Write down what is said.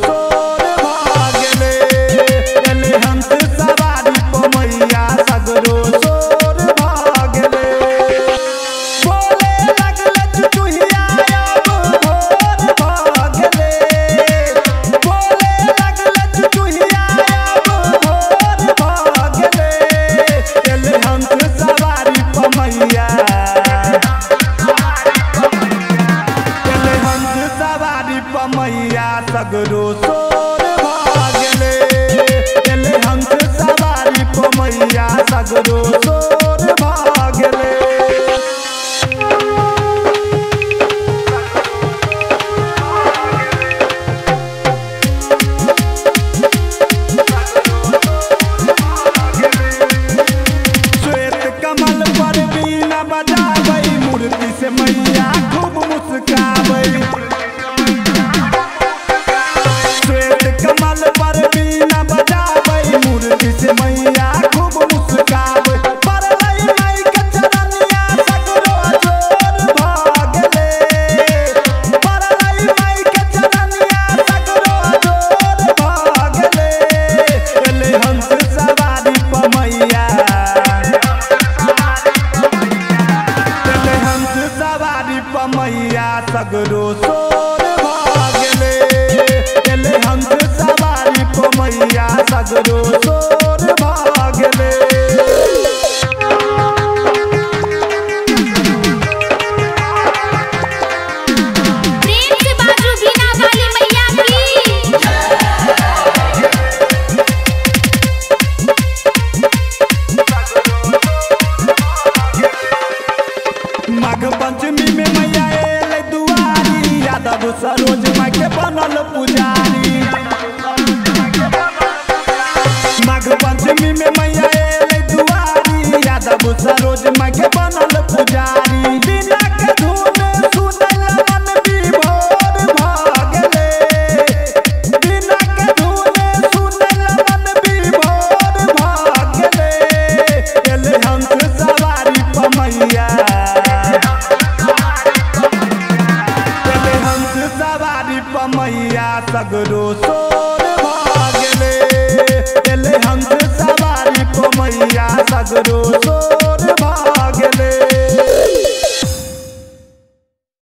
सोर भागले एले हंस सवारी पमैया सगरो सोर भागले बोले लगले चुचुहिया अब भोर भागले बोले लगले चुचुहिया अब भोर भागले एले हंस सवारी पमैया पमैया सगरो सोर भागले एले हंस सवारी पमैया सगरो सोर भागले श्वेत कमल पर बीना बजाबै मूर्ति से मैया खूब मुस्काबै कमल पर बीना बजाबै मूर्ति से मैया खूब मुस्काबै परलै माई के चरनिया सगरो जोर भागले परलै माई के चरनिया सगरो जोर भागले एले हंस सवारी पमैया एले हंस सवारी पमैया सगरो सोर भागले एले हंस सवारी पमैया सगरो सोर भागले प्रेम से बाजू बिना वाली मैया की माघ पंचमी में मैया एले दुआरी यादव सरोज माई के बनल पुजारी माघ पंचमी में मैया एले दुआरी यादव सरोज माई के बनल पुजारी बिना के धुन सुनल मन विभोर भागले बिना के धुन सुनल मन विभोर भागले एले हंस सवारी पमैया एले हंस सवारी पमैया सगरो सोर भागले एले हंस सवारी पमैया सगरो